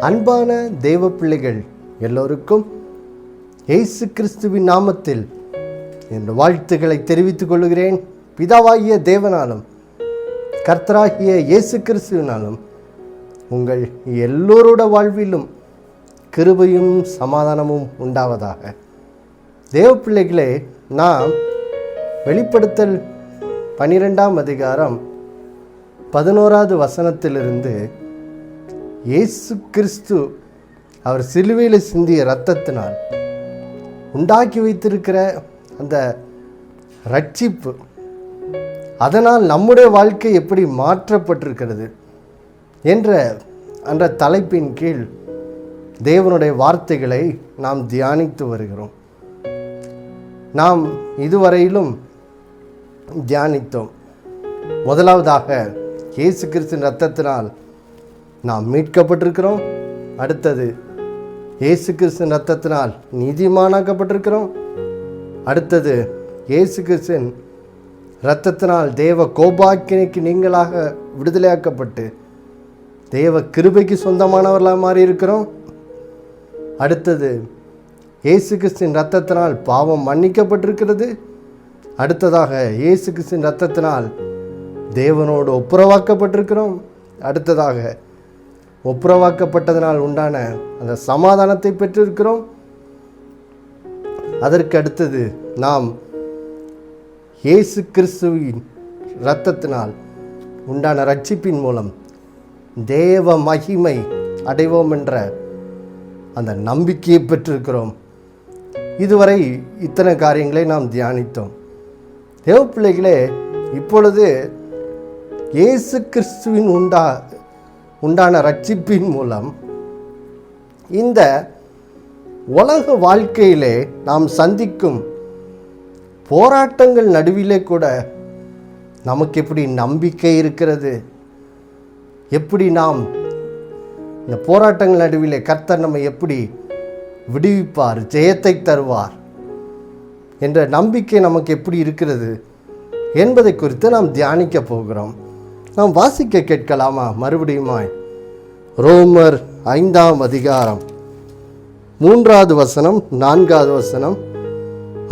அன்பான தேவ பிள்ளைகள் எல்லோருக்கும் இயேசு கிறிஸ்துவின் நாமத்தில் என் வாழ்த்துக்களை தெரிவித்துக் கொள்கிறேன். பிதாவாகிய தேவனாலும் கர்த்தராகிய இயேசு கிறிஸ்துவினாலும் உங்கள் எல்லோரோட வாழ்விலும் கிருபையும் சமாதானமும் உண்டாவதாக. தேவ பிள்ளைகளே, நாம் வெளிப்படுத்தல் 12ஆம் அதிகாரம் 11வது வசனத்திலிருந்து இயேசு கிறிஸ்து அவர் சிலுவையில் சிந்திய இரத்தத்தினால் உண்டாக்கி வைத்திருக்கிற அந்த ரட்சிப்பு, அதனால் நம்முடைய வாழ்க்கை எப்படி மாற்றப்பட்டிருக்கிறது என்ற அந்த தலைப்பின் கீழ் தேவனுடைய வார்த்தைகளை நாம் தியானித்து வருகிறோம். நாம் இதுவரையிலும் தியானித்தோம். முதலாவதாக இயேசு கிறிஸ்துவின் இரத்தத்தினால் நாம் மீட்கப்பட்டிருக்கிறோம். அடுத்தது இயேசு கிறிஸ்துவின் இரத்தத்தினால் நீதிமானாக்கப்பட்டிருக்கிறோம். அடுத்தது இயேசு கிறிஸ்துவின் இரத்தத்தினால் தேவ கோபாக்கினைக்கு நீங்களாக விடுதலையாக்கப்பட்டு தேவ கிருபைக்கு சொந்தமானவர்களாக மாறி இருக்கிறோம். அடுத்தது இயேசு கிறிஸ்துவின் இரத்தத்தினால் பாவம் மன்னிக்கப்பட்டிருக்கிறது. அடுத்ததாக இயேசு கிறிஸ்துவின் இரத்தத்தினால் தேவனோடு ஒப்புரவாக்கப்பட்டிருக்கிறோம். அடுத்ததாக ஒப்புரவாக்கப்பட்டதனால் உண்டான அந்த சமாதானத்தை பெற்றிருக்கிறோம். அதற்கு அடுத்தது நாம் இயேசு கிறிஸ்துவின் இரத்தத்தினால் உண்டான ரட்சிப்பின் மூலம் தேவ மகிமை அடைவோம் என்ற அந்த நம்பிக்கையை பெற்றிருக்கிறோம். இதுவரை இத்தனை காரியங்களை நாம் தியானித்தோம். தேவ பிள்ளைகளே, இப்பொழுது இயேசு கிறிஸ்துவின் உண்டான ரட்சிப்பின் மூலம் இந்த உலக வாழ்க்கையிலே நாம் சந்திக்கும் போராட்டங்கள் நடுவிலே கூட நமக்கு எப்படி நம்பிக்கை இருக்கிறது, எப்படி நாம் இந்த போராட்டங்கள் நடுவிலே கர்த்தர் நம்மை எப்படி விடுவிப்பார், ஜெயத்தை தருவார் என்ற நம்பிக்கை நமக்கு எப்படி இருக்கிறது என்பதை குறித்து நாம் தியானிக்க போகிறோம். நாம் வாசிக்க கேட்கலாமா? மறுபடியுமாய் ரோமர் 5ஆம் அதிகாரம் 3வது வசனம், 4வது வசனம்,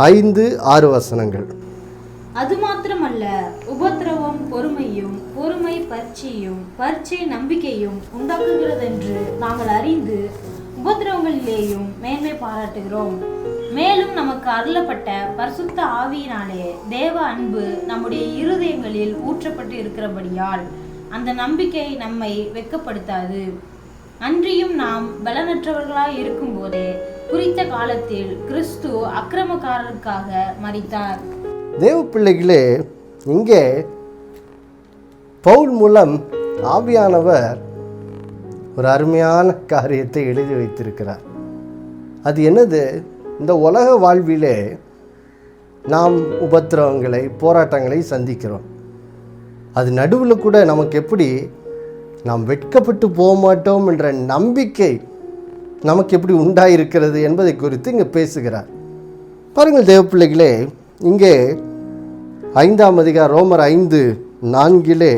5, 6 வசனங்கள். அது மாத்திரமல்ல, உபத்திரவம் பொறுமையும், பொறுமை பரீட்சையும், பரீட்சை நம்பிக்கையும் உண்டாக்குகிறதென்று நாங்கள் அறிந்து உபத்திரவங்களிலேயும் மேன்மை பாராட்டுகிறோம். மேலும் நமக்கு அருளப்பட்ட பரிசுத்த ஆவியினாலே தேவ அன்பு நம்முடைய இருதயங்களில் ஊற்றப்பட்டு இருக்கிறபடியால் அந்த நம்பிக்கை நம்மை வெட்கப்படுத்தாது. அன்றியும் நாம் பலனற்றவர்களாய் இருக்கும் போதே குறித்த காலத்தில் கிறிஸ்து அக்கிரமக்காரருக்காக மரித்தார். தேவ பிள்ளைகளே, இங்கே பவுல் மூலம் ஆவியானவர் ஒரு அருமையான காரியத்தை எழுதி வைத்திருக்கிறார். அது என்னது? இந்த உலக வாழ்விலே நாம் உபத்திரவங்களை, போராட்டங்களை சந்திக்கிறோம். அது நடுவில் கூட நமக்கு எப்படி நாம் வெட்கப்பட்டு போக மாட்டோம் என்ற நம்பிக்கை நமக்கு எப்படி உண்டாயிருக்கிறது என்பதை குறித்து இங்கே பேசுகிறார். பாருங்கள் தேவ பிள்ளைகளே, இங்கே 5ஆம் அதிகாரம் ரோமர் 5:4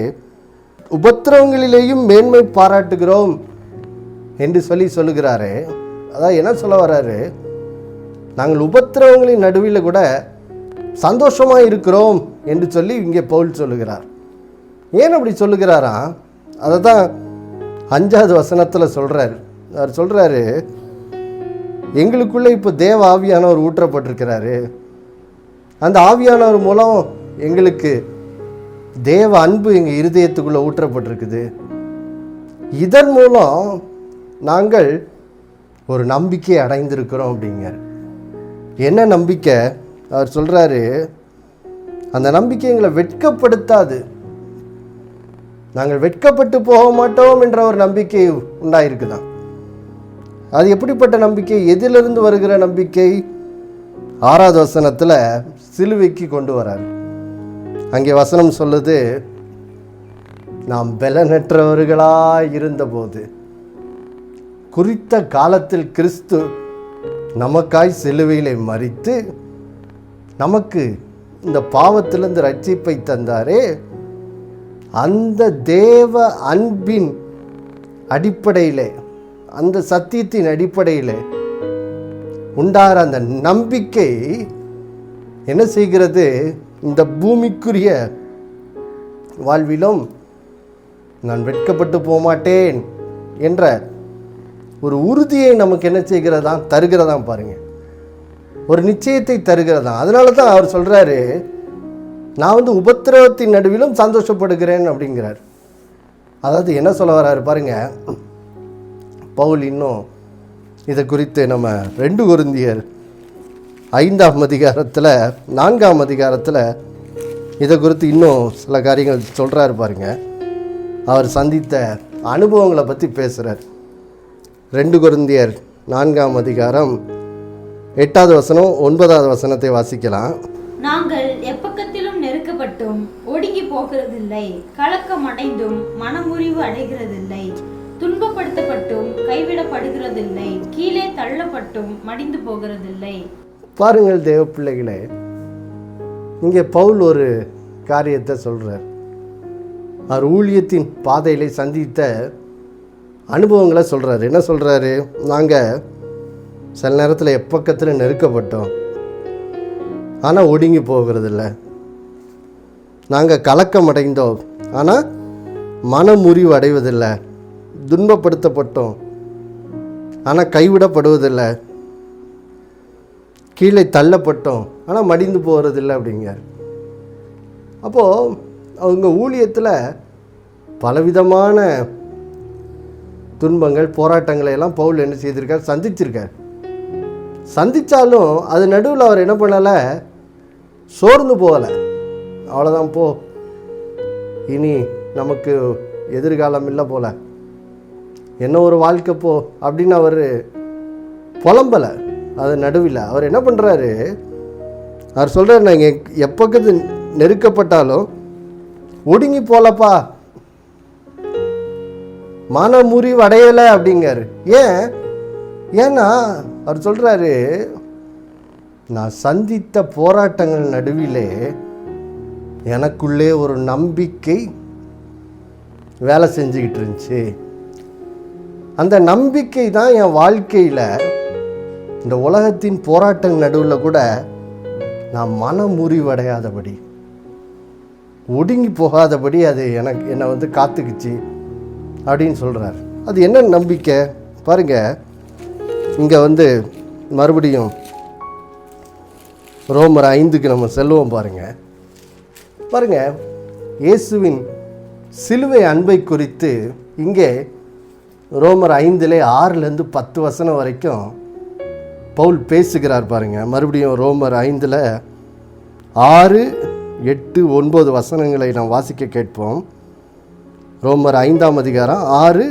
உபத்திரவங்களிலேயும் மேன்மை பாராட்டுகிறோம் என்று சொல்லுகிறாரு. அதாவது என்ன சொல்ல வர்றாரு? நாங்கள் உபத்திரவங்களின் நடுவில் கூட சந்தோஷமாக இருக்கிறோம் என்று சொல்லி இங்கே பவுல் சொல்லுகிறார். ஏன் அப்படி சொல்லுகிறாரா? அதை தான் 5வது வசனத்தில் சொல்கிறார். அவர் சொல்கிறாரு, எங்களுக்குள்ளே இப்போ தேவ ஆவியானவர் ஊற்றப்பட்டிருக்கிறாரு. அந்த ஆவியானவர் மூலம் எங்களுக்கு தேவ அன்பு எங்கள் இருதயத்துக்குள்ளே ஊற்றப்பட்டிருக்குது. இதன் மூலம் நாங்கள் ஒரு நம்பிக்கை அடைந்திருக்கிறோம் அப்படிங்கிற. என்ன நம்பிக்கை? அவர் சொல்கிறாரு, அந்த நம்பிக்கை எங்களை வெட்கப்படுத்தாது. நாங்கள் வெட்கப்பட்டு போக மாட்டோம் என்ற ஒரு நம்பிக்கை உண்டாயிருக்குதான். அது எப்படிப்பட்ட நம்பிக்கை? எதிலிருந்து வருகிற நம்பிக்கை? 6வது வசனத்தில் சிலுவைக்கு கொண்டு வரார். அங்கே வசனம் சொல்லுது, நாம் பலனற்றவர்களாய் இருந்தபோது குறித்த காலத்தில் கிறிஸ்து நமக்காய் சிலுவையிலே மரித்து நமக்கு இந்த பாவத்திலிருந்து ரட்சிப்பை தந்தாரே, அந்த தேவ அன்பின் அடிப்படையிலே அந்த சத்தியத்தின் அடிப்படையில் உண்டாகிற அந்த நம்பிக்கை என்ன செய்கிறது? இந்த பூமிக்குரிய வாழ்விலும் நான் வெட்கப்பட்டு போகமாட்டேன் என்ற ஒரு உறுதியை நமக்கு என்ன செய்கிறதாம்? தருகிறதாம். பாருங்க, ஒரு நிச்சயத்தை தருகிறதாம். அதனால தான் அவர் சொல்கிறாரு, நான் உபத்திரவத்தின் நடுவிலும் சந்தோஷப்படுகிறேன் அப்படிங்கிறார். அதாவது என்ன சொல்ல வர்றாரு பாருங்க, பவுல் இன்னும் இதை குறித்து நம்ம 2 கொரிந்தியர் 5ஆம் அதிகாரத்தில் 4ஆம் அதிகாரத்தில் இதை குறித்து இன்னும் சில காரியங்கள் சொல்கிறாரு பாருங்க. அவர் சந்தித்த அனுபவங்களை பற்றி பேசுகிறார். 2 கொரிந்தியர் 4ஆம் அதிகாரம் 8வது வசனம் 9வது வசனத்தை வாசிக்கலாம். நாங்கள் எப்பக்கத்திலும் நெருக்கப்பட்டும் ஒடுங்கி போகிறதில்லை, கலக்கம் அடைந்தும் மனமுறிவு அடைகிறதில்லை, துன்பப்படுத்தப்பட்டும் கைவிடப்படுகிறதில்லை, கீழே தள்ளப்பட்டும் மடிந்து போகிறதில்லை. பாருங்கள் தேவ பிள்ளைகளே, இங்கே பவுல் ஒரு காரியத்தை சொல்கிறார். அவர் ஊழியத்தின் பாதையிலே சந்தித்த அனுபவங்களை சொல்கிறார். என்ன சொல்கிறாரு? நாங்கள் சில நேரத்தில் எப்பக்கத்தில் நெருக்கப்பட்டோம், ஆனால் ஒடுங்கி போகிறதில்ல. நாங்கள் கலக்கம் அடைந்தோம், ஆனால் மனமுறிவு அடைவதில்லை. துன்பப்படுத்தப்பட்டோம், ஆனால் கைவிடப்படுவதில்லை. கீழே தள்ளப்பட்டோம், ஆனால் மடிந்து போகிறதில்லை அப்படிங்கிறார். அப்போது அவங்க ஊழியத்தில் பலவிதமான துன்பங்கள், போராட்டங்களை எல்லாம் பவுல் என்ன செய்திருக்கார்? சந்திச்சிருக்கார். சந்தித்தாலும் அது நடுவில் அவர் என்ன பண்ணலை? சோர்ந்து போகலை. அவ்வளோதான், போ, இனி நமக்கு எதிர்காலம் இல்லை போல, என்ன ஒரு வாழ்க்கை போ அப்படின்னு அவர் புலம்பலை. அது நடுவில் அவர் என்ன பண்ணுறாரு? அவர் சொல்கிறார், நாங்கள் எப்போது நெருக்கப்பட்டாலும் ஒடுங்கி போலப்பா, மனமுறிவு அடையலை அப்படிங்காரு. ஏன்னா அவர் சொல்கிறாரு, நான் சந்தித்த போராட்டங்கள் நடுவிலே எனக்குள்ளே ஒரு நம்பிக்கை வேலை செஞ்சுக்கிட்டு இருந்துச்சு. அந்த நம்பிக்கை தான் என் வாழ்க்கையில் இந்த உலகத்தின் போராட்டங்கள் நடுவில் கூட நான் மனமுறிவடையாதபடி, ஒடுங்கி போகாதபடி அது என்னை காத்துக்குச்சு அப்படின்னு சொல்கிறார். அது என்ன நம்பிக்கை பாருங்க. இங்கே மறுபடியும் ரோமர் 5க்கு நம்ம செல்வோம். பாருங்க, இயேசுவின் சிலுவை அன்பை குறித்து இங்கே ரோமர் 5 6லேருந்து 10 வசனம் வரைக்கும் பவுல் பேசுகிறார் பாருங்க. மறுபடியும் ரோமர் 5 6, 8, 9 வசனங்களை நாம் வாசிக்க கேட்போம். ரோமர் 5ஆம் அதிகாரம் 6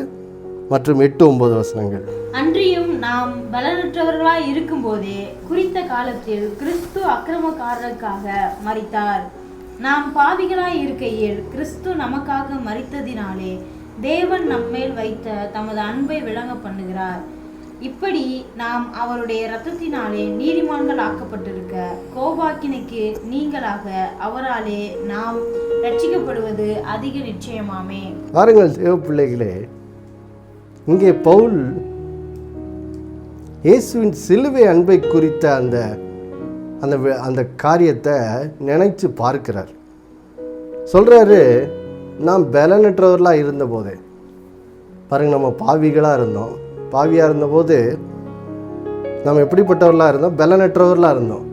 மற்றும் 8, 9 வசனங்கள். அன்றியும் நாம் பலனற்றவர்களாய் இருக்கும் போதே குறித்த காலத்தில் கிறிஸ்து அக்கிரமக்காரருக்காக மரித்தார். நாம் பாவிகளாய் இருக்கையில் கிறிஸ்து நமக்காக மரித்ததினாலே தேவன் நம்மேல் வைத்த தமது அன்பை விளங்க பண்ணுகிறார். இப்படி நாம் அவருடைய இரத்தத்தினாலே நீதிமான்கள் ஆக்கப்பட்டிருக்க கோபாக்கினைக்கு நீங்களாக அவராலே நாம் ரட்சிக்கப்படுவது அதிக நிச்சயமாமே. பாருங்கள் தேவ பிள்ளைகளே, இங்கே பவுல் இயேசுவின் சிலுவை அன்பை குறித்த அந்த காரியத்தை நினைச்சு பார்க்கிறார். சொல்கிறாரு, நாம் பலனற்றவர்களாக இருந்தபோதே பாருங்கள், நம்ம பாவிகளாக இருந்தோம். பாவியாக இருந்தபோது நம்ம எப்படிப்பட்டவர்களாக இருந்தோம்? பலனற்றவர்களாக இருந்தோம்.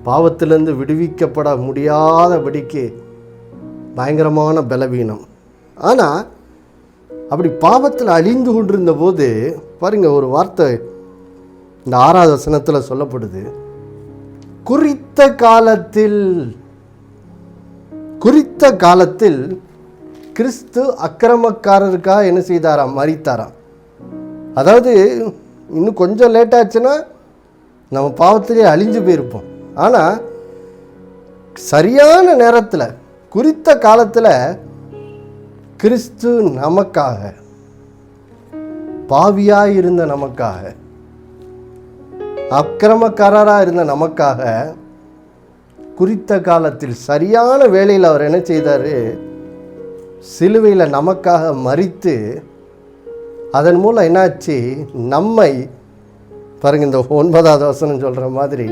பாவத்திலிருந்து விடுவிக்கப்பட முடியாதபடிக்கு பயங்கரமான பலவீனம். ஆனால் அப்படி பாவத்தில் அழிந்து கொண்டிருந்த போது பாருங்கள், ஒரு வார்த்தை இந்த 6வது வசனத்தில் சொல்லப்படுது. குறித்த காலத்தில் கிறிஸ்து அக்கிரமக்காரருக்காக என்ன செய்தாராம்? மரித்தாராம். அதாவது இன்னும் கொஞ்சம் லேட்டாச்சுன்னா நம்ம பாவத்திலே அழிஞ்சு போயிருப்போம். ஆனால் சரியான நேரத்தில், குறித்த காலத்தில் கிறிஸ்து நமக்காக, பாவியாக இருந்த நமக்காக, அக்கிரமக்காரராக இருந்த நமக்காக, குறித்த காலத்தில் சரியான வேளையில் அவர் என்ன செய்தார்? சிலுவையில் நமக்காக மரித்து அதன் மூலம் என்னாச்சு, நம்மை பாருங்க, இந்த 9வது வசனம் சொல்கிற மாதிரி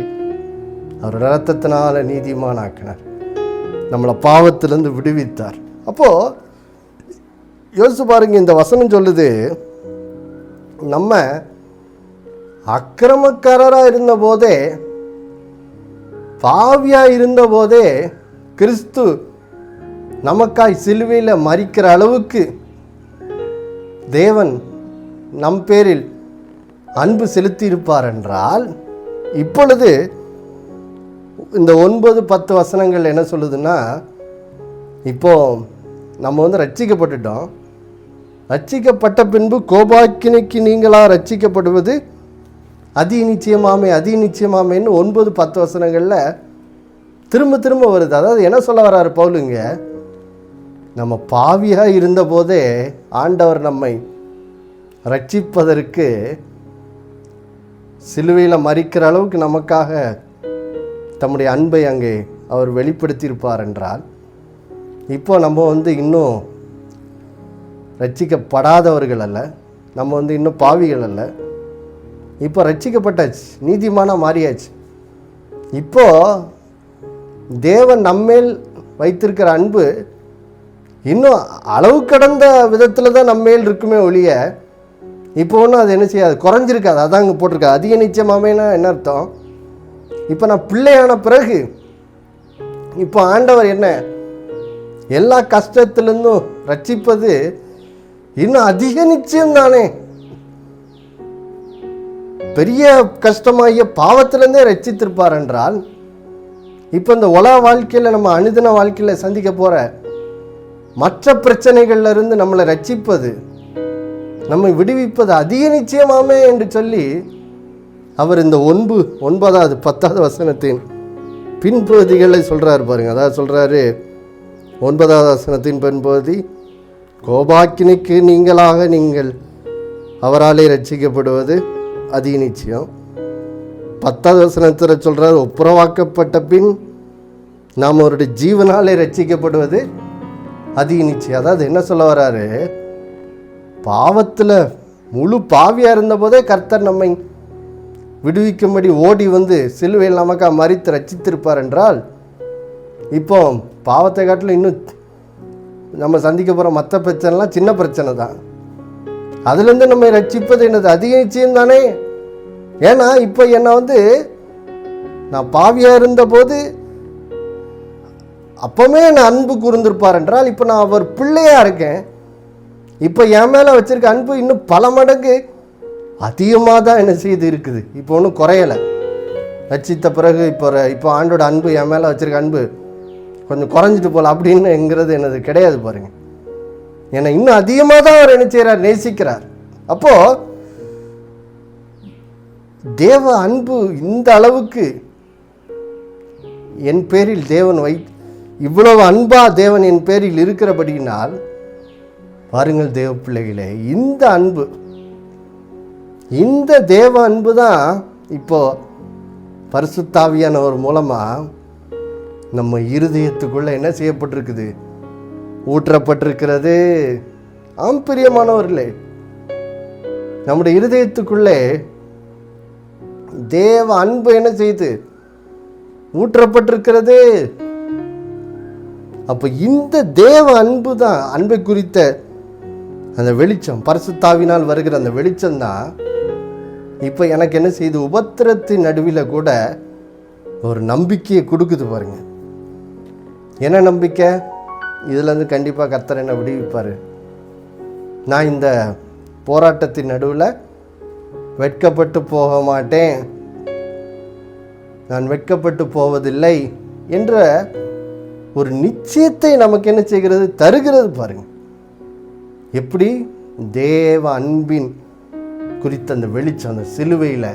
அவர் இரத்தத்தினால நீதிமான் ஆக்கினார், நம்மளை பாவத்திலிருந்து விடுவித்தார். அப்போது யோசிச்சு பாருங்க, இந்த வசனம் சொல்லுது, நம்ம அக்கிரமக்காரராக இருந்தபோதே, பாவியாக இருந்தபோதே கிறிஸ்து நமக்காய் சிலுவையில் மரிக்கிற அளவுக்கு தேவன் நம் பேரில் அன்பு செலுத்தி இருப்பார் என்றால், இப்பொழுது இந்த 9-10 வசனங்கள் என்ன சொல்லுதுன்னா, இப்போ நம்ம ரட்சிக்கப்பட்டுட்டோம், ரட்சிக்கப்பட்ட பின்பு கோபாக்கினைக்கு நீங்களாக ரட்சிக்கப்படுவது அதி நிச்சயமாமேன்னு 9-10 வசனங்களில் திரும்ப திரும்ப வருது. அதாவது என்ன சொல்ல வர்றாரு பவுலுங்க, நம்ம பாவியாக இருந்தபோதே ஆண்டவர் நம்மை ரட்சிப்பதற்கு சிலுவையில் மரிக்கிற அளவுக்கு நமக்காக தம்முடைய அன்பை அங்கே அவர் வெளிப்படுத்தியிருப்பார் என்றால், இப்போ நம்ம இன்னும் ரட்சிக்கப்படாதவர்கள் அல்ல, நம்ம இன்னும் பாவிகள் அல்ல, இப்போ ரட்சிக்கப்பட்டாச்சு, நீதிமானாக மாறியாச்சு. இப்போ தேவன் நம்மேல் வைத்திருக்கிற அன்பு இன்னும் அளவு கடந்த விதத்தில் தான் நம்மேல் இருக்குமே ஒழிய, இப்போ ஒன்றும் அது என்ன செய்யாது, குறைஞ்சிருக்காது. அதான் இங்கே போட்டிருக்காது. அதிக நிச்சயமாமேனா என்ன அர்த்தம், இப்போ நான் பிள்ளையான பிறகு இப்போ ஆண்டவர் என்ன எல்லா கஷ்டத்திலிருந்தும் ரட்சிப்பது இன்னும் அதிக நிச்சயம் தானே. பெரிய கஷ்டமாகிய பாவத்திலேருந்தே ரட்சித்திருப்பார் என்றால், இப்போ இந்த உலக வாழ்க்கையில் நம்ம அனுதின வாழ்க்கையில் சந்திக்க போகிற மற்ற பிரச்சனைகள்ல இருந்து நம்மளை ரட்சிப்பது, நம்மை விடுவிப்பது அதிக நிச்சயமாமே என்று சொல்லி அவர் இந்த 9வது 10வது வசனத்தின் பின்பகுதிகளை சொல்கிறார் பாருங்க. அதாவது சொல்கிறாரு, 9வது வசனத்தின் பின்பகுதி, கோபாக்கினைக்கு நீங்களாக நீங்கள் அவராலே ரட்சிக்கப்படுவது அதிக நிச்சயம். 10வது வசனத்தில் சொல்கிறார், ஒப்புரவாக்கப்பட்ட பின் நாம் அவருடைய ஜீவனாலே ரட்சிக்கப்படுவது அதிக நிச்சயம். அதாவது என்ன சொல்ல வர்றாரு, பாவத்தில் முழு பாவியாக இருந்தபோதே கர்த்தர் நம்மை விடுவிக்கும்படி ஓடி சிலுவையில் நமக்காக மரித்து ரட்சித்திருப்பார் என்றால், இப்போ பாவத்தை காட்டிலும் இன்னும் நம்ம சந்திக்க போகிற மற்ற பிரச்சனைலாம் சின்ன பிரச்சனை தான். அதுலேருந்து நம்ம ரட்சிப்பது என்னது, அதிக நிச்சயம் தானே. ஏன்னா இப்போ என்னை நான் பாவியாக இருந்தபோது அப்போவே என்னை அன்பு கூர்ந்திருப்பார் என்றால், இப்போ நான் அவர் பிள்ளையாக இருக்கேன், இப்போ என் மேலே வச்சுருக்க அன்பு இன்னும் பல மடங்கு அதிகமாக தான் என்ன செய்து இருக்குது. இப்போ ஒன்றும் குறையலை. ரட்சித்த பிறகு இப்போ ஆண்டோட அன்பு என் மேலே வச்சுருக்க அன்பு கொஞ்சம் குறைஞ்சிட்டு போகல அப்படின்னுங்கிறது என்னது கிடையாது பாருங்க. என்னை இன்னும் அதிகமாக தான் அவர் என்ன செய்கிறார், நேசிக்கிறார். அப்போது தேவ அன்பு இந்த அளவுக்கு என் பேரில் தேவன் இவ்வளவு அன்பா தேவன் என் பேரில் இருக்கிறபடியினால் பாருங்கள் தேவ பிள்ளைகளே, இந்த தேவ அன்பு தான் இப்போ பரிசுத்த ஆவியானவர் மூலமா நம்ம இருதயத்துக்குள்ள என்ன செய்யப்பட்டிருக்குது, ஊற்றப்பட்டிருக்கிறது. ஆம் பிரியமானவர்களே, நம்முடைய இருதயத்துக்குள்ளே தேவ அன்பு என்ன செய்து ஊற்றப்பட்டிருக்கிறது. அப்போ இந்த தேவ அன்பு தான், அன்பை குறித்த அந்த வெளிச்சம், பரிசுத்தாவினால் வருகிற அந்த வெளிச்சம் தான் இப்போ எனக்கு என்ன செய்யுது, உபத்திரத்தின் நடுவில் கூட ஒரு நம்பிக்கையை கொடுக்குது பாருங்க. என்ன நம்பிக்கை, இதுலேருந்து கண்டிப்பாக கர்த்தர் என்ன விடுவிப்பார், நான் இந்த போராட்டத்தின் நடுவில் வெட்கப்பட்டு போக மாட்டேன், நான் வெட்கப்பட்டு போவதில்லை என்ற ஒரு நிச்சயத்தை நமக்கு என்ன செய்கிறது, தருகிறது பாருங்க. எப்படி தேவ அன்பின் குறித்த அந்த வெளிச்சம், அந்த சிலுவையில்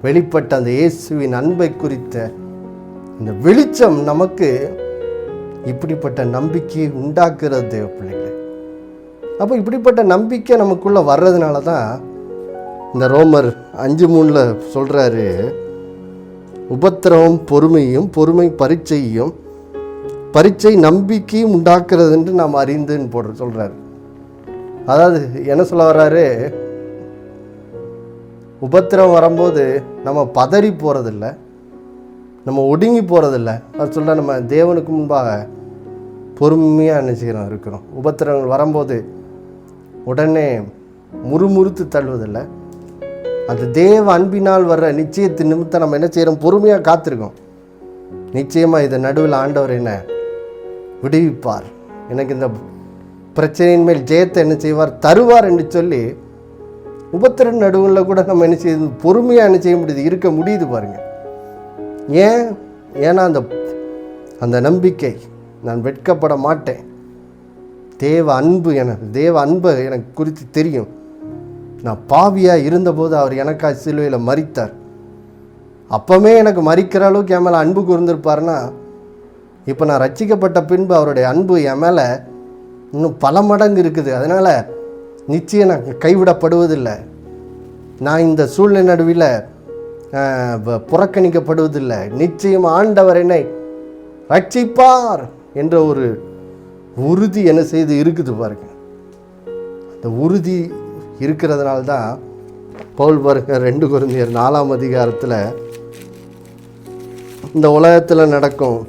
வெளிப்பட்ட அந்த இயேசுவின் அன்பை குறித்த இந்த வெளிச்சம் நமக்கு இப்படிப்பட்ட நம்பிக்கையை உண்டாக்குறது தேவ பிள்ளைகளே. அப்போ இப்படிப்பட்ட நம்பிக்கை நமக்குள்ளே வர்றதுனால தான் இந்த ரோமர் 5:3 சொல்கிறாரு, உபத்திரவம் பொறுமையும், பொறுமை பரீட்சையும், பரீட்சை நம்பிக்கையும் உண்டாக்குறது என்று நாம் அறிந்துன்னு சொல்கிறார். அதாவது என்ன சொல்ல வர்றாரு, உபத்திரவம் வரும்போது நம்ம பதறி போகிறதில்ல, நம்ம ஒடுங்கி போகிறதில்ல. அது சொல்ல நம்ம தேவனுக்கு முன்பாக பொறுமையாக நினைச்சுக்கிறோம் இருக்கிறோம். உபத்திரவங்கள் வரும்போது உடனே முறுமுறுத்து தள்ளுவதில்லை. அந்த தேவ அன்பினால் வர்ற நிச்சயத்தின் நிமித்தம் நம்ம என்ன செய்கிறோம், பொறுமையாக காத்திருக்கோம். நிச்சயமாக இது நடுவில் ஆண்டவர் என்ன விடுவிப்பார், எனக்கு இந்த பிரச்சனையின் மேல் ஜெயத்தை என்ன செய்வார், தருவார் என்று சொல்லி உபத்திர நடுவில் கூட நம்ம என்ன செய்யுது, பொறுமையாக என்ன செய்ய முடியுது, இருக்க முடியுது பாருங்கள். ஏன்னா அந்த நம்பிக்கை, நான் வெட்கப்பட மாட்டேன், தேவ அன்பை எனக்கு குறித்து தெரியும். நான் பாவியாக இருந்தபோது அவர் எனக்காக சிலுவையில் மரித்தார். அப்போவே எனக்கு மரிக்கிற அளவுக்கு என் மேலே அன்பு கூர்ந்திருப்பாருன்னா, இப்போ நான் ரட்சிக்கப்பட்ட பின்பு அவருடைய அன்பு என் மேலே இன்னும் பல மடங்கு இருக்குது. அதனால் நிச்சயம் நான் கைவிடப்படுவதில்லை, நான் இந்த சூழ்நிலை நடுவில் புறக்கணிக்கப்படுவதில்லை. நிச்சயம் ஆண்டவர் என்னை ரட்சிப்பார் என்ற ஒரு உறுதி என்ன செய்து இருக்குது பாருங்க. அந்த உறுதி இருக்கிறதுனால தான் பவுல் பாருங்க 2 கொரிந்தியர் 4ஆம் அதிகாரத்தில் இந்த உலகத்தில் நடக்கும்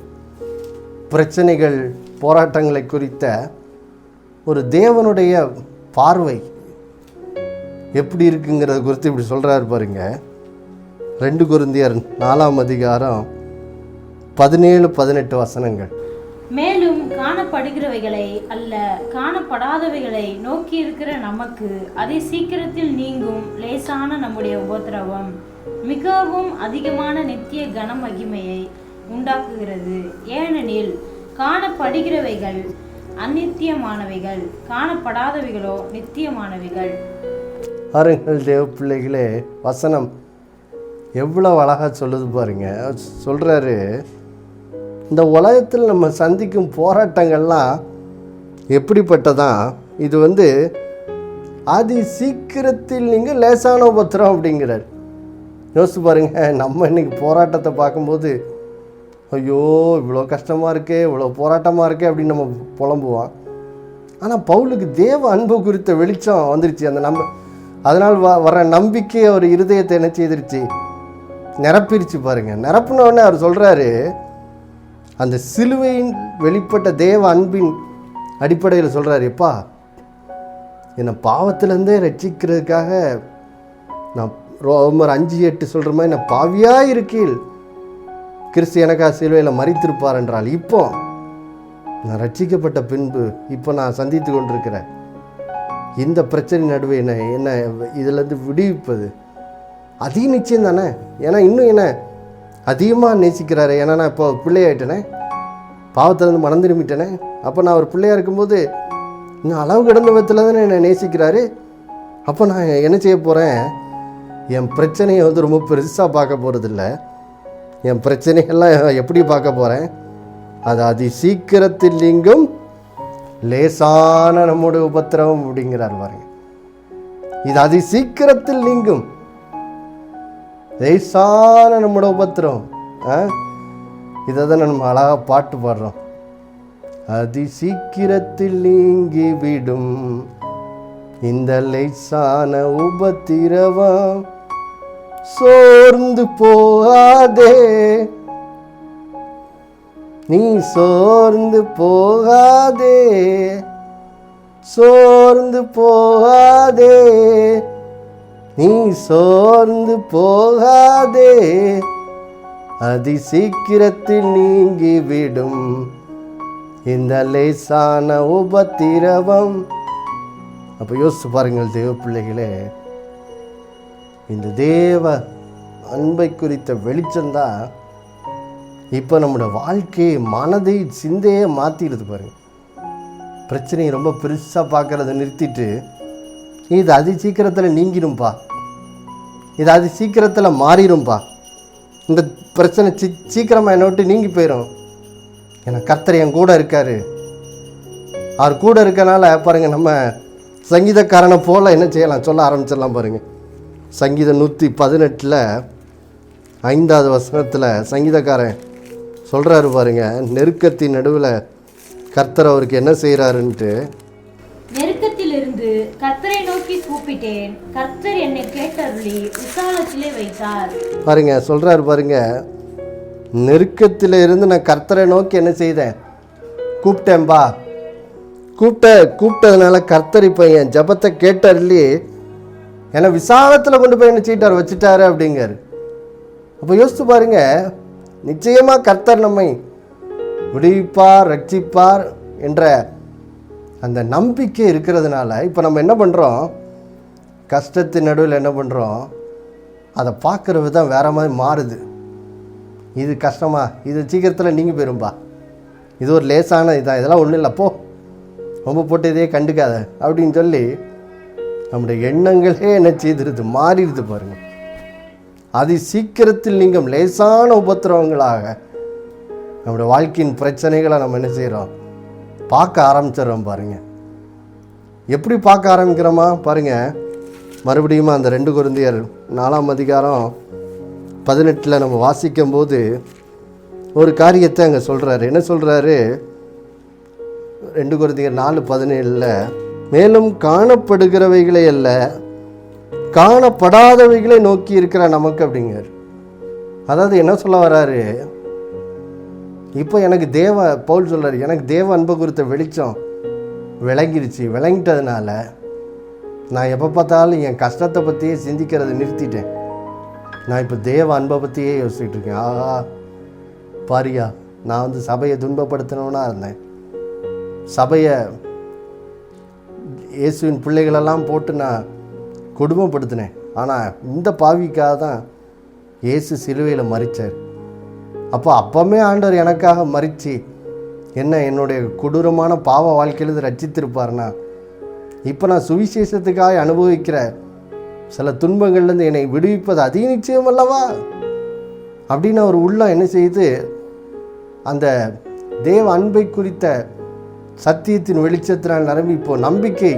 பிரச்சனைகள் போராட்டங்களை குறித்த ஒரு தேவனுடைய பார்வை எப்படி இருக்குங்கிறத குறித்து இப்படி சொல்கிறாரு பாருங்க. 2 கொரிந்தியர் 4ஆம் அதிகாரம் 17-18 வசனங்கள். மேலும் காணப்படுகிறவைகளை அல்ல, காணப்படாதவைகளை நோக்கி இருக்கிற நமக்கு அதி சீக்கிரத்தில் நீங்கும் லேசான நம்முடைய உபத்திரவம் மிகவும் அதிகமான நித்திய கன மகிமையை உண்டாக்குகிறது. ஏனெனில் காணப்படுகிறவைகள் அநித்தியமானவைகள், காணப்படாதவைகளோ நித்தியமானவைகள். பாருங்கள் தேவ பிள்ளைகளே, வசனம் எவ்வளோ அழகாக சொல்லுது பாருங்க. சொல்கிறாரு, இந்த உலகத்தில் நம்ம சந்திக்கும் போராட்டங்கள்லாம் எப்படிப்பட்டதான், இது அதி சீக்கிரத்தில் நீங்கள் லேசான உபத்திரம் அப்படிங்கிறார். யோசிச்சு பாருங்க, நம்ம இன்னைக்கு போராட்டத்தை பார்க்கும்போது ஐயோ இவ்வளோ கஷ்டமாக இருக்கே, இவ்வளோ போராட்டமாக இருக்கே அப்படின்னு நம்ம புலம்புவோம். ஆனால் பவுலுக்கு தேவ அன்பு குறித்த வெளிச்சம் வந்துருச்சு. அந்த அதனால் வர நம்பிக்கை அவர் இருதயத்தை என்ன செய்திருச்சு, நிரப்பிருச்சு பாருங்க. நிரப்புனோடனே அவர் சொல்கிறாரு, அந்த சிலுவையின் வெளிப்பட்ட தேவ அன்பின் அடிப்படையில் சொல்கிறாரு, எப்பா என்னை பாவத்திலேருந்தே ரட்சிக்கிறதுக்காக நான் ரோமர் 5:8 சொல்கிற மாதிரி நான் பாவியாக இருக்கீள் கிறிஸ்து எனக்காக சிலுவையில் மரித்திருப்பார் என்றால், இப்போ நான் ரட்சிக்கப்பட்ட பின்பு இப்போ நான் சந்தித்து கொண்டிருக்கிறேன் இந்த பிரச்சனை நடுவே என்ன இதிலேருந்து விடுவிப்பது அதிக நிச்சயம் தானே. ஏன்னா இன்னும் என்ன அதிகமாக நேசிக்கிறாரு. ஏன்னா நான் இப்போ பிள்ளையாயிட்டேனே, பாவத்திலேருந்து மனம் திரும்பிட்டேனே. அப்போ நான் ஒரு பிள்ளையாக இருக்கும்போது இன்னும் அளவு கடந்த விதத்தில் தானே என்னை நேசிக்கிறாரு. அப்போ நான் என்ன செய்ய போகிறேன், என் பிரச்சனையை ரொம்ப பெருசாக பார்க்க போகிறதில்ல. என் பிரச்சனைகள்லாம் எப்படி பார்க்க போகிறேன், அது அதி சீக்கிரத்தில் நீங்கும் லேசான நம்முடைய உபத்திரவம் அப்படிங்கிறார் பாருங்க. இது அதி சீக்கிரத்தில் நீங்கும் லேசான நம்முடைய உபத்திரம். இதை தான் நம்ம அழகாக பாட்டு பாடுறோம். அதி சீக்கிரத்தில் நீங்கி விடும் இந்த லேசான உபத்திரவம், சோர்ந்து போகாதே நீ, சோர்ந்து போகாதே, சோர்ந்து போகாதே நீ, சோர்ந்து போகாதே, அதி சீக்கிரத்தில் நீங்கி விடும் இந்த லேசான உபத்திரவம். அப்போ யோசிச்சு பாருங்கள் தேவ பிள்ளைகளே, இந்த தேவ அன்பை குறித்த வெளிச்சம்தான் இப்போ நம்மளோட வாழ்க்கையை, மனதை, சிந்தையை மாற்றிடுது பாருங்க. பிரச்சனையை ரொம்ப பெருசாக பார்க்குறத நிறுத்திட்டு, இது அதி சீக்கிரத்தில் நீங்கிடும்பா, இது அதி சீக்கிரத்தில் மாறிடும்பா, இந்த பிரச்சனை சீக்கிரமாக என்னை விட்டு நீங்கி போயிடும், ஏன்னா கர்த்தர் என் கூட இருக்கார். அவர் கூட இருக்கனால பாருங்கள், நம்ம சங்கீதக்காரனை போல் என்ன செய்யலாம் சொல்ல ஆரம்பிச்சிடலாம் பாருங்கள். சங்கீதம் 118 5வது வசனத்தில் சங்கீதக்காரன் சொல்கிறாரு பாருங்க, நெருக்கத்தின் நடுவில் கர்த்தர் அவருக்கு என்ன செய்கிறாருன்ட்டு. நெருக்கத்திலிருந்து கர்த்தரை நோக்கி கூப்பிட்டேன், கர்த்தர் என்னை கேட்டருளி விசாலத்திலே வைத்தார். பாருங்க, சொல்றாரு பாருங்க, நெருக்கத்தில் இருந்து நான் கர்த்தரை நோக்கி என்ன செய்தேன், கூப்பிட்டேன்பா. கூப்பிட்டதுனால கர்த்தர் இப்போ என் ஜபத்தை கேட்டருளி என்னை விசாலத்தில் கொண்டு போய் என்ன செய்யிட்டார், வச்சுட்டாரு அப்படிங்காரு. அப்போ யோசித்து பாருங்க, நிச்சயமாக கர்த்தர் நம்மை விடுவிப்பார், ரட்சிப்பார் என்ற அந்த நம்பிக்கை இருக்கிறதுனால இப்போ நம்ம என்ன பண்ணுறோம், கஷ்டத்தின் நடுவில் என்ன பண்ணுறோம், அதை பார்க்குற விதம் வேறு மாதிரி மாறுது. இது கஷ்டமா, இது சீக்கிரத்தில் நீங்கள் போயிரும்பா, இது ஒரு லேசான இதான், இதெல்லாம் ஒன்றும் இல்லை, போ ரொம்ப போட்டு இதே கண்டுக்காத அப்படின்னு சொல்லி நம்முடைய எண்ணங்களே என்ன செய்திருது, மாறிடுது. பாருங்கள், அது சீக்கிரத்தில் நீங்கள் லேசான உபத்திரவங்களாக நம்முடைய வாழ்க்கையின் பிரச்சனைகளை நம்ம என்ன செய்கிறோம், பார்க்க ஆரம்பிச்சிடறோம். பாருங்கள், எப்படி பார்க்க ஆரம்பிக்கிறோமா பாருங்கள். மறுபடியும் அந்த 2 கொரிந்தியர் 4ஆம் அதிகாரம் 18 நம்ம வாசிக்கும்போது ஒரு காரியத்தை அங்கே சொல்கிறாரு. என்ன சொல்கிறாரு, 2 கொரிந்தியர் 4:17, மேலும் காணப்படுகிறவைகளை அல்ல காணப்படாதவைகளை நோக்கி இருக்கிற நமக்கு அப்படிங்கிறார். அதாவது என்ன சொல்ல வர்றாரு, இப்போ எனக்கு பவுல் சொல்கிறார், எனக்கு தேவ அன்பு குறித்த வெளிச்சம் விளங்கிட்டதுனால நான் எப்போ பார்த்தாலும் என் கஷ்டத்தை பற்றியே சிந்திக்கிறத நிறுத்திட்டேன். நான் இப்போ தேவ அன்பை பற்றியே யோசிச்சுட்டு இருக்கேன். ஆஹா பாரியா, நான் வந்து சபையை துன்பப்படுத்தணும்னா இருந்தேன், சபையை இயேசுவின் பிள்ளைகளெல்லாம் போட்டு நான் கொடுமைப்படுத்தினேன். ஆனால் இந்த பாவிக்காக தான் இயேசு சிலுவையில் மரித்தார். அப்போவுமே ஆண்டவர் எனக்காக மரித்து என்னுடைய கொடூரமான பாவ வாழ்க்கையிலிருந்து ரட்சித்திருப்பார்னா, இப்போ நான் சுவிசேஷத்துக்காக அனுபவிக்கிற சில துன்பங்கள்லேருந்து என்னை விடுவிப்பது அதிக நிச்சயம் அல்லவா அப்படின்னு அவர் உள்ளம் என்ன செய்து, அந்த தேவ அன்பை குறித்த சத்தியத்தின் வெளிச்சத்தினால் நிரம்பி இப்போ நம்பிக்கை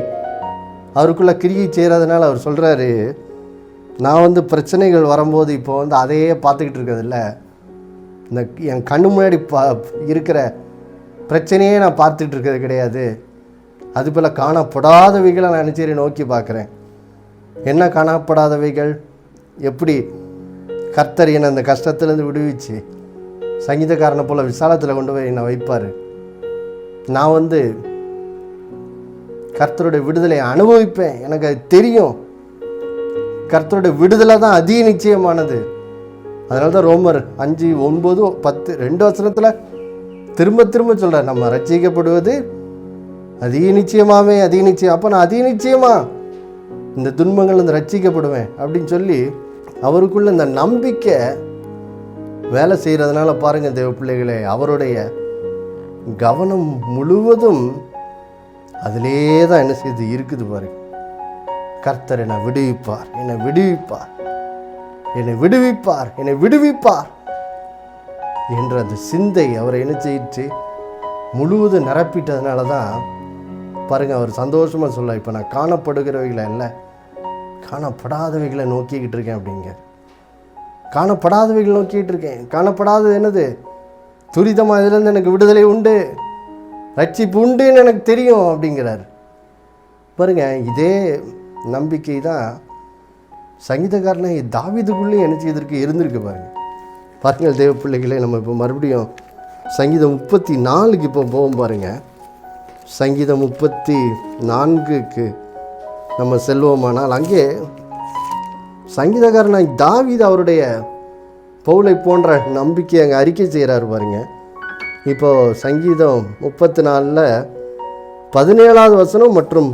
அவருக்குள்ளே கிரியை செய்கிறதுனால அவர் சொல்கிறாரு, நான் வந்து பிரச்சனைகள் வரும்போது இப்போ வந்து அதையே பார்த்துக்கிட்டு இருக்கிறதில்ல, இந்த என் கண்ணு முன்னாடி இருக்கிற பிரச்சனையே நான் பார்த்துட்டு இருக்கிறது கிடையாது, அதுபோல் காணப்படாதவைகளை நான் நினச்சேரி நோக்கி பார்க்குறேன். என்ன காணப்படாதவைகள், எப்படி கர்த்தர் என்னை அந்த கஷ்டத்துலேருந்து விடுவிச்சு சங்கீதக்காரனை போல் விசாலத்தில் கொண்டு போய் என்னை வைப்பார். நான் வந்து கர்த்தருடைய விடுதலை அனுபவிப்பேன், எனக்கு அது தெரியும். கர்த்தருடைய விடுதலை தான் அதிக நிச்சயமானது. அதனால தான் ரோமர் 5, 9, 10 2 வசனத்தில் திரும்ப திரும்ப சொல்கிறார், நம்ம ரட்சிக்கப்படுவது அதிக நிச்சயமாகவே அதிக நிச்சயம். அப்போ நான் அதிக நிச்சயமாக இந்த துன்பங்கள் வந்து ரட்சிக்கப்படுவேன் அப்படின்னு சொல்லி அவருக்குள்ள இந்த நம்பிக்கை வேலை செய்கிறதுனால பாருங்கள் தேவ பிள்ளைகளே, அவருடைய கவனம் முழுவதும் அதிலே தான் என்ன செய்து இருக்குது பாருங்க. கர்த்தர் என்னை விடுவிப்பார், என்னை விடுவிப்பார், என்னை விடுவிப்பார், என்னை விடுவிப்பார் என்ற அந்த சிந்தை அவரை என்ன செய்யிட்டு முழுவதும் நிரப்பிட்டதுனால தான் பாருங்கள் அவர் சந்தோஷமாக சொல்ல, இப்போ நான் காணப்படுகிறவைகளை இல்லை காணப்படாதவைகளை நோக்கிக்கிட்டு இருக்கேன் அப்படிங்க. காணப்படாதவைகளை நோக்கிட்டு இருக்கேன். காணப்படாதது என்னது, துரிதமாக இதுலேருந்து எனக்கு விடுதலை உண்டு, ரட்சிப்பு உண்டுன்னு எனக்கு தெரியும் அப்படிங்கிறார். பாருங்க, இதே நம்பிக்கை தான் சங்கீதக்காரனை தாவீதுக்குள்ளேயும் என்ன செய்திருக்கு, இருந்திருக்கு. பாருங்கள் தேவ பிள்ளைகளே, நம்ம இப்போ மறுபடியும் சங்கீதம் 34க்கு இப்போ போவோம். பாருங்கள், சங்கீதம் 34க்கு நம்ம செல்வோமானால் அங்கே சங்கீதக்காரனாய் தாவீது அவருடைய பவுலை போன்ற நம்பிக்கை அங்கே அறிக்கை செய்கிறார். பாருங்க, இப்போது சங்கீதம் 34ல் 17வது வசனம் மற்றும்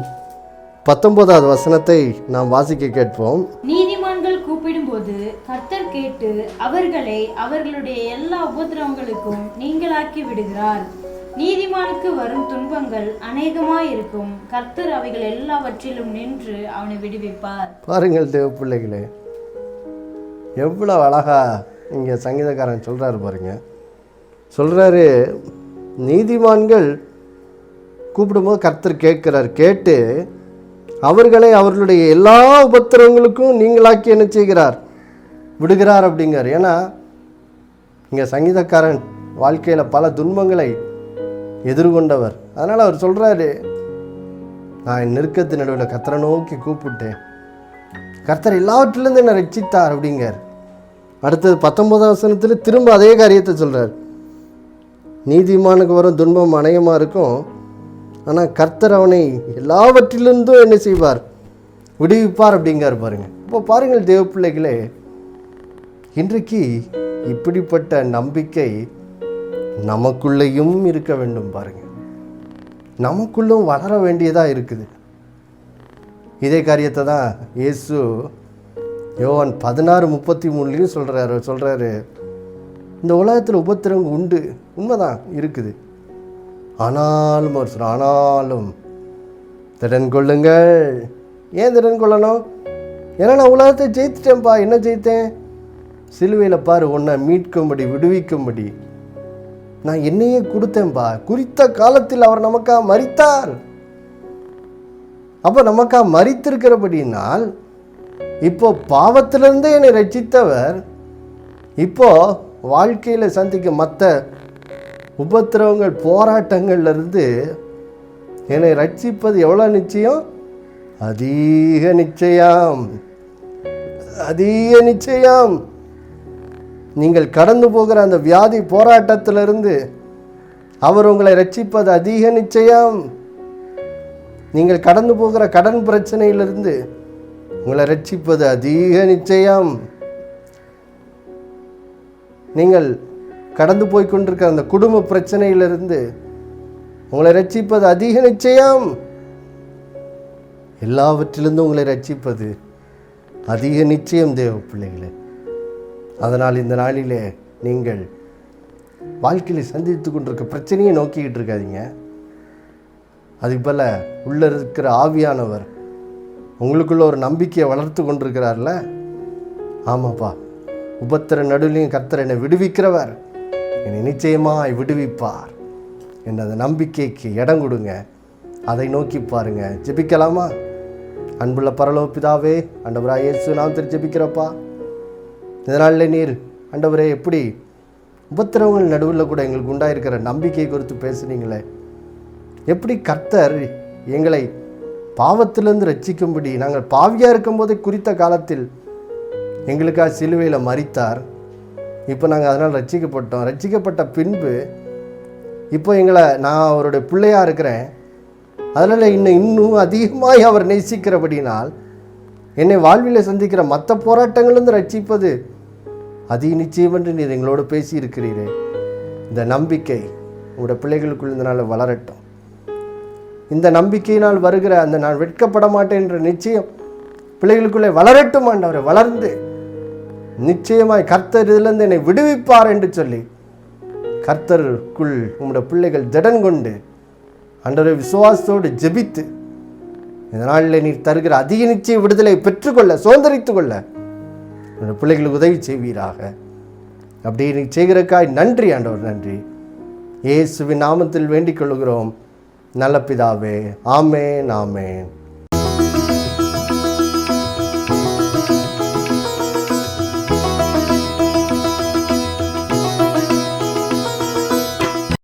19வது வசனத்தை நாம் வாசிக்க கேட்போம். நீதிமான்கள் கூப்பிடும்போது கர்த்தர் கேட்டு அவர்களை அவர்களுடைய எல்லா உபத்திரவங்களுக்கும் நீங்களாக்கி விடுகிறார். நீதிமானுக்கு வரும் துன்பங்கள் அநேகமாயிருக்கும், கர்த்தர் அவைகள் எல்லாவற்றிலும் நின்று அவனை விடுவிப்பார். பாருங்கள் தேவ பிள்ளைகளே, எவ்வளோ அழகா இங்கே சங்கீதக்காரன் சொல்கிறாரு. பாருங்க, சொல்கிறாரு, நீதிமான்கள் கூப்பிடும்போது கர்த்தர் கேட்கிறார், கேட்டு அவர்களை அவர்களுடைய எல்லா உபத்திரவங்களுக்கும் நீங்களாக்கி என்ன செய்கிறார், விடுகிறார் அப்படிங்கிறார். ஏன்னா இங்கே சங்கீதக்காரன் வாழ்க்கையில் பல துன்பங்களை எதிர்கொண்டவர். அதனால் அவர் சொல்கிறாரு, நான் என் நெருக்கத்தின் நடுவில் கர்த்தரை நோக்கி கூப்பிட்டேன், கர்த்தர் எல்லாவற்றிலிருந்து என்னை ரட்சித்தார் அப்படிங்கார். அடுத்தது 19ஆம் வசனத்தில் திரும்ப அதே காரியத்தை சொல்கிறார். நீதிமானுக்கு வரும் துன்பம் அநேகமாக இருக்கும், ஆனால் கர்த்தர் அவனை எல்லாவற்றிலிருந்தும் என்ன செய்வார், விடுவிப்பார் அப்படிங்கார் பாருங்கள். இப்போ பாருங்கள் தேவ பிள்ளைகளே, இன்றைக்கு இப்படிப்பட்ட நம்பிக்கை நமக்குள்ளேயும் இருக்க வேண்டும். பாருங்கள், நமக்குள்ளும் வளர வேண்டியதாக இருக்குது. இதே காரியத்தை தான் இயேசு யோவான் 16:33 சொல்கிறாரு, இந்த உலகத்தில் உபத்திரம் உண்டு, உண்மைதான் இருக்குது. ஆனாலும் அவர் சொல்ற, ஆனாலும் திடன் கொள்ளுங்கள். ஏன் திடன் கொள்ளணும்? ஏன்னா நான் உலகத்தை ஜெயித்துட்டேன்ப்பா. என்ன ஜெயித்தேன்? சிலுவையில் பாரு, உன்னை மீட்கும்படி விடுவிக்கும்படி நான் என்னையே கொடுத்தேன்பா. குறித்த காலத்தில் அவர் நமக்காக மரித்தார். அப்போ நமக்காக மரித்திருக்கிறபடினால் இப்போ பாவத்திலிருந்தே என்னை ரட்சித்தவர் இப்போ வாழ்க்கையில் சந்திக்கும் மற்ற உபத்திரவங்கள் போராட்டங்கள்லேருந்து என்னை ரட்சிப்பது எவ்வளோ நிச்சயம்? அதிக நிச்சயம், அதிக நிச்சயம். நீங்கள் கடந்து போகிற அந்த வியாதி போராட்டத்திலிருந்து அவர் உங்களை ரட்சிப்பது அதிக நிச்சயம். நீங்கள் கடந்து போகிற கடன் பிரச்சனையிலிருந்து உங்களை ரட்சிப்பது அதிக நிச்சயம். நீங்கள் கடந்து போய் கொண்டிருக்கிற அந்த குடும்ப பிரச்சனையிலிருந்து உங்களை ரட்சிப்பது அதிக நிச்சயம். எல்லாவற்றிலிருந்து உங்களை ரட்சிப்பது அதிக நிச்சயம் தேவ பிள்ளைகளே. அதனால் இந்த நாளிலே நீங்கள் வாழ்க்கையில் சந்தித்து கொண்டிருக்க பிரச்சனையை நோக்கிக்கிட்டு இருக்காதீங்க. அதுக்கு போல உள்ளே இருக்கிற ஆவியானவர் உங்களுக்குள்ள ஒரு நம்பிக்கையை வளர்த்து கொண்டிருக்கிறார்ல. ஆமாப்பா, உபத்திர நடுவிலையும் கர்த்தர் என்னை விடுவிக்கிறவர், என்னை நிச்சயமாய் விடுவிப்பார் என்ற அந்த நம்பிக்கைக்கு இடம் கொடுங்க. அதை நோக்கி பாருங்க. ஜெபிக்கலாமா? அன்புள்ள பரலோக பிதாவே, ஆண்டவராகிய இயேசு நாமத்தில் ஜெபிக்கிறப்பா. இதனால நீர் ஆண்டவரே எப்படி உபத்திரவங்கள் நடுவில் கூட எங்களுக்கு உண்டாயிருக்கிற நம்பிக்கை குறித்து பேசுனீங்களே, எப்படி கர்த்தர் எங்களை பாவத்திலிருந்து ரட்சிக்கும்படி நாங்கள் பாவியாக இருக்கும்போதே குறித்த காலத்தில் எங்களுக்காக சிலுவையில் மரித்தார். இப்போ நாங்கள் அதனால் ரட்சிக்கப்பட்டோம். ரட்சிக்கப்பட்ட பின்பு இப்போ நான் அவருடைய பிள்ளையாக இருக்கிறேன். அதனால் இன்னும் அதிகமாக அவர் நேசிக்கிறபடினால் என்னை வாழ்வில் சந்திக்கிற மற்ற போராட்டங்கள்லேருந்து ரட்சிப்பது அதிக நிச்சயம் என்று நீர் எங்களோடு பேசியிருக்கிறீரே. இந்த நம்பிக்கை உங்களுடைய பிள்ளைகளுக்குள் இந்த நாள் வளரட்டும். இந்த நம்பிக்கையினால் வருகிற அந்த நான் வெட்கப்பட மாட்டேன் என்ற நிச்சயம் பிள்ளைகளுக்குள்ளே வளரட்டும். ஆண்டவரை வளர்ந்து நிச்சயமாய் கர்த்தர் இதிலிருந்து என்னை விடுவிப்பார் என்று சொல்லி கர்த்தருக்குள் உங்களுடைய பிள்ளைகள் திடன் கொண்டு ஆண்டவரை விசுவாசத்தோடு ஜெபித்து இந்த நாளில் நீர் தருகிற அதிக நிச்சய விடுதலை பெற்றுக்கொள்ள, சுதந்திரித்து கொள்ள உங்களுடைய பிள்ளைகளுக்கு உதவி செய்வீராக. அப்படி நீ செய்கிறக்காய் நன்றி ஆண்டவர், நன்றி. இயேசுவின் நாமத்தில் வேண்டிக் கொள்கிறோம் நல்ல பிதாவே. ஆமேன், ஆமேன்.